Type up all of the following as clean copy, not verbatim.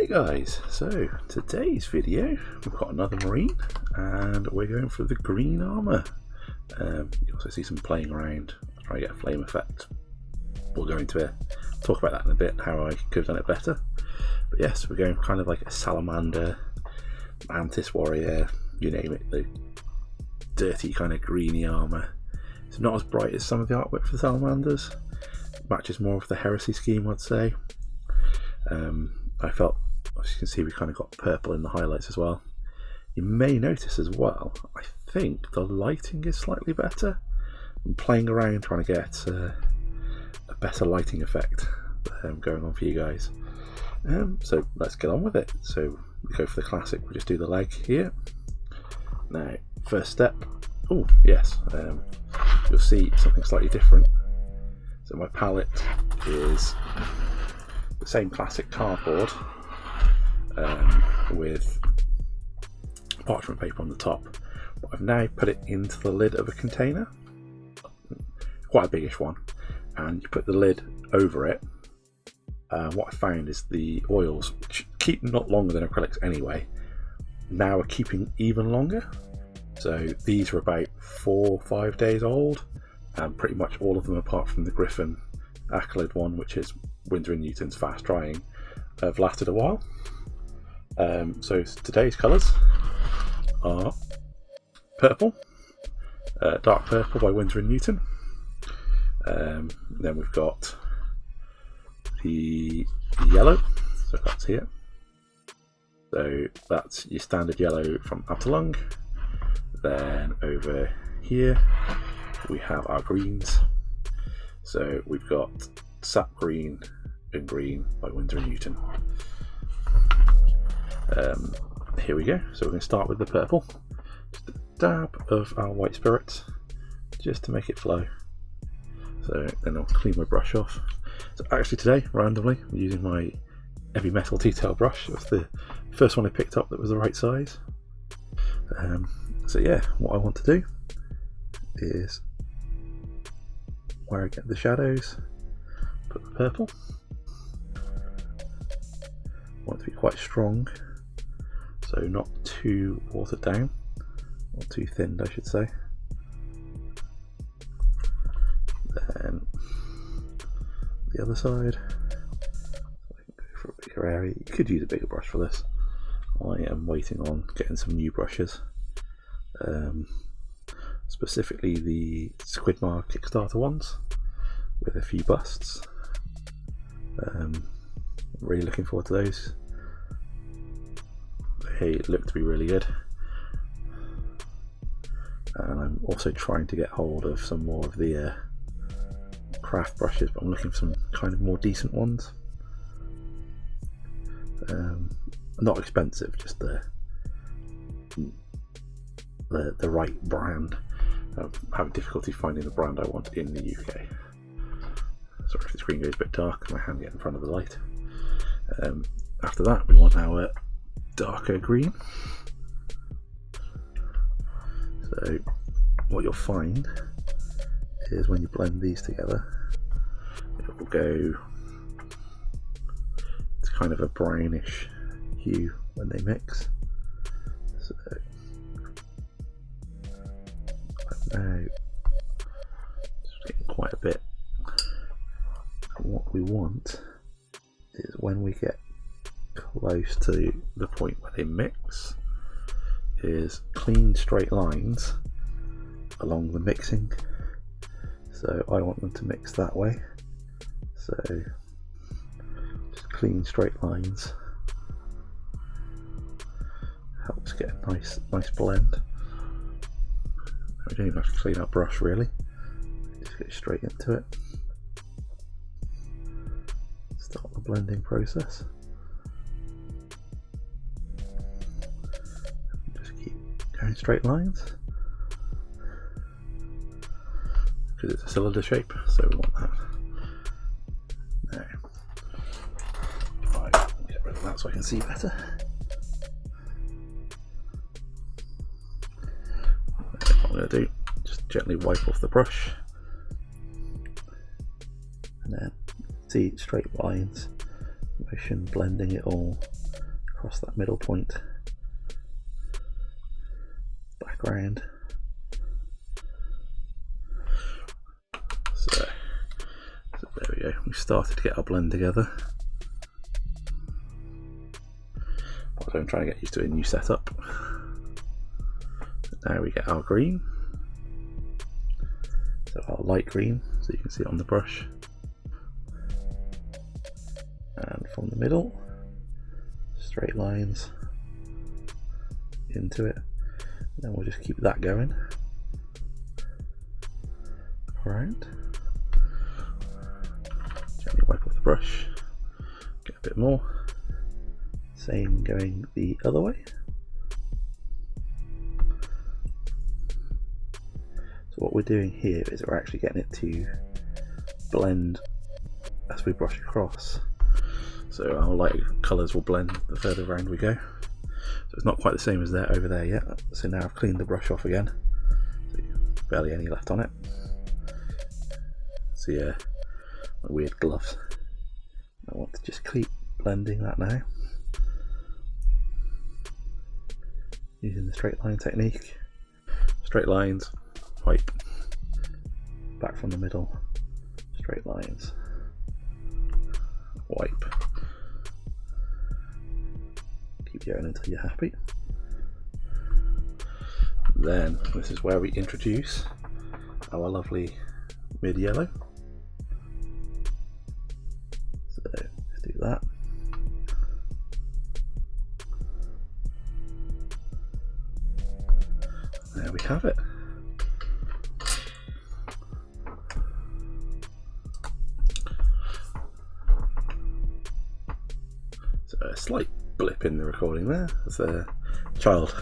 guys, so today's video we've got another marine and we're going for the green armour. You also see some playing around, trying to get a flame effect. We'll go into talk about that in a bit, how I could have done it better. But yes, we're going kind of like a salamander, mantis warrior, you name it, the dirty kind of greeny armour. It's not as bright as some of the artwork for the salamanders, it matches more of the heresy scheme, I'd say. I felt, as you can see, we kind of got purple in the highlights as well. You may notice as well, I think the lighting is slightly better. I'm playing around trying to get a better lighting effect going on for you guys. So let's get on with it. So we go for the classic, we just do the leg here. Now, first step, oh yes, you'll see something slightly different. So my palette is the same classic cardboard with parchment paper on the top, but I've now put it into the lid of a container, quite a biggish one, and you put the lid over it. What I found is the oils, which keep not longer than acrylics anyway, now are keeping even longer. So these are about 4 or 5 days old, and pretty much all of them apart from the Griffin acrylic one, which is Winsor & Newton's fast drying, have lasted a while. So today's colours are purple, dark purple by Winsor & Newton. Then we've got the yellow, so that's here. So that's your standard yellow from Abtielung. Then over here we have our greens. So we've got sap green and green by Winsor & Newton. Here we go. So we're going to start with the purple. Just a dab of our white spirit, just to make it flow. So then I'll clean my brush off. So actually today, randomly, I'm using my heavy metal detail brush. It was the first one I picked up that was the right size. So yeah, what I want to do is where I get the shadows, put the purple. I want it to be quite strong, so not too watered down, or too thinned I should say. Then the other side, so I can go for a bigger area. You could use a bigger brush for this. I am waiting on getting some new brushes, specifically the Ageofsigmar Kickstarter ones with a few busts. Really looking forward to those. They look to be really good, and I'm also trying to get hold of some more of the craft brushes, but I'm looking for some kind of more decent ones. Not expensive, just the right brand. I'm having difficulty finding the brand I want in the UK. Sorry if the screen goes a bit dark and my hand gets in front of the light. After that we want our darker green. So what you'll find is when you blend these together, it will go, it's kind of a brownish hue when they mix. So I'm now just getting quite a bit. What we want is when we get close to the point where they mix, is clean straight lines along the mixing. So I want them to mix that way. So just clean straight lines helps get a nice blend. We don't even have to clean our brush really. Just get straight into it. Start the blending process. Just keep going straight lines because it's a cylinder shape, so we want that. Now, right, get rid of that so I can see better. What I'm going to do, just gently wipe off the brush, and then see straight lines, motion blending it all across that middle point, back round. So there we go, we started to get our blend together. I'm trying to get used to a new setup. Now we get our green, so our light green, so you can see it on the brush, and from the middle, straight lines into it, and then we'll just keep that going around. Gently wipe off the brush, get a bit more. Same going the other way. So what we're doing here is we're actually getting it to blend as we brush across. So our light colours will blend the further around we go. So it's not quite the same as that over there yet. So now I've cleaned the brush off again. So barely any left on it. So yeah, my weird gloves. I want to just keep blending that now. Using the straight line technique. Straight lines, wipe, back from the middle, straight lines, wipe. Keep going until you're happy. Then this is where we introduce our lovely mid yellow. So let's do that. There we have it. So a slight blip in the recording there. There's a child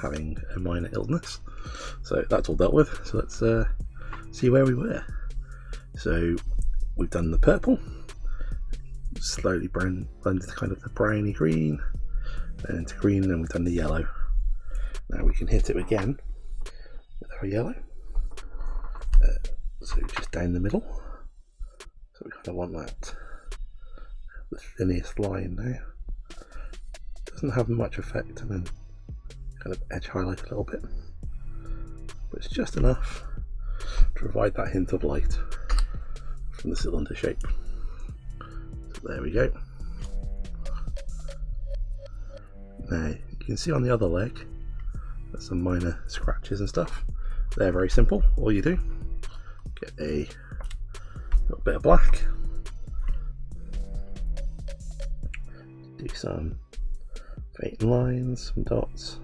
having a minor illness. So that's all dealt with. So let's see where we were. So we've done the purple. Slowly blended kind of the browny green. Then into green, and then we've done the yellow. Now we can hit it again with our yellow, so just down the middle, so we kind of want that, the thinnest line now. Doesn't have much effect, and then kind of edge highlight a little bit, but it's just enough to provide that hint of light from the cylinder shape. So there we go. Now you can see on the other leg there's some minor scratches and stuff. They're very simple. All you do, get a little bit of black, do some faint lines, some dots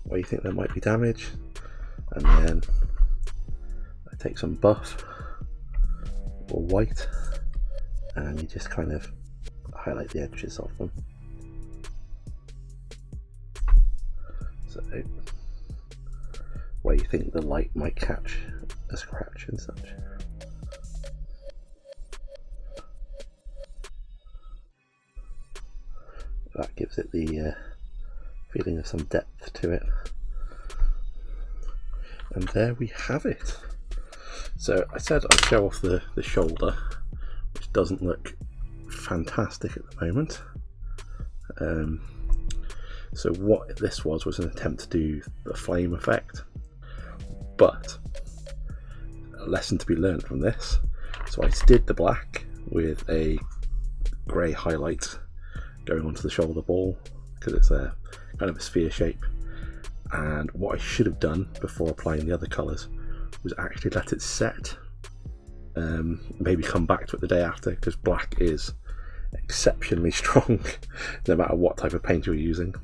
where you think there might be damage, and then I take some buff or white and you just kind of highlight the edges of them. So where you think the light might catch a scratch and such. That gives it the feeling of some depth to it. And there we have it. So I said I'd show off the shoulder, which doesn't look fantastic at the moment. So what this was an attempt to do the flame effect, but a lesson to be learned from this. So I did the black with a grey highlight going onto the shoulder ball because it's a kind of a sphere shape, and what I should have done before applying the other colours was actually let it set, maybe come back to it the day after, because black is exceptionally strong no matter what type of paint you're using.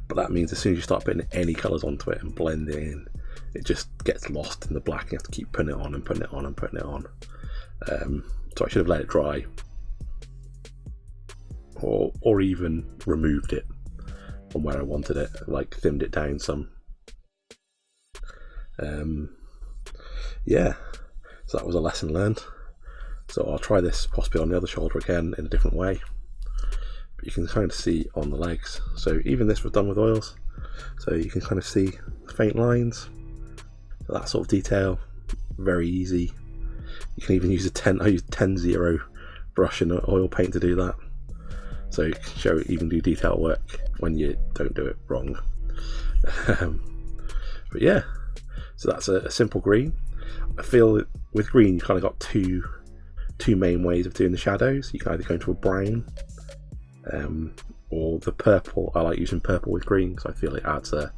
But that means as soon as you start putting any colours onto it and blending in, it just gets lost in the black. You have to keep putting it on and putting it on and putting it on. So I should have let it dry, or even removed it from where I wanted it, like thinned it down some. Yeah, so that was a lesson learned. So I'll try this possibly on the other shoulder again in a different way. But you can kind of see on the legs. So even this was done with oils. So you can kind of see the faint lines. So that sort of detail, very easy. You can even use I use 10-0 brush and oil paint to do that. so you can show evenly detailed work when you don't do it wrong. But yeah, so that's a simple green. I feel that with green you've kind of got two main ways of doing the shadows. You can either go into a brown or the purple. I like using purple with green because I feel it adds a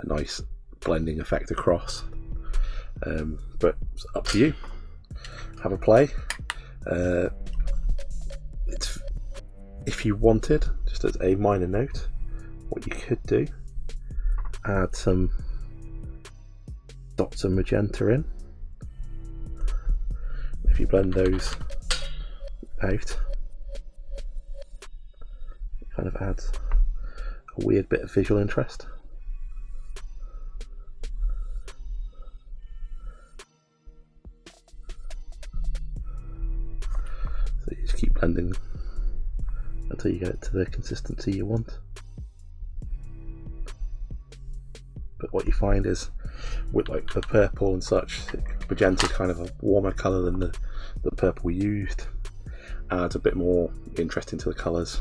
nice blending effect across. But it's up to you. Have a play. If you wanted, just as a minor note, what you could do, add some dots of magenta in. If you blend those out, it kind of adds a weird bit of visual interest. So you just keep blending until you get it to the consistency you want. But what you find is, with like the purple and such, magenta is kind of a warmer colour than the purple we used. Adds a bit more interest into the colours.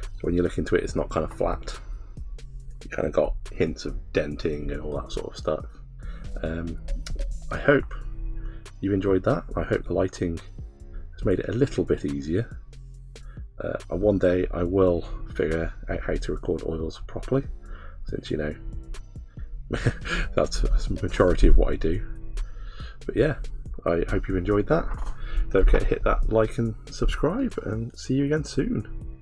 So when you look into it, it's not kind of flat. You kind of got hints of denting and all that sort of stuff. I hope you enjoyed that. I hope the lighting has made it a little bit easier. One day I will figure out how to record oils properly, since you know that's the majority of what I do. But yeah, I hope you enjoyed that. Don't forget to hit that like and subscribe, and see you again soon.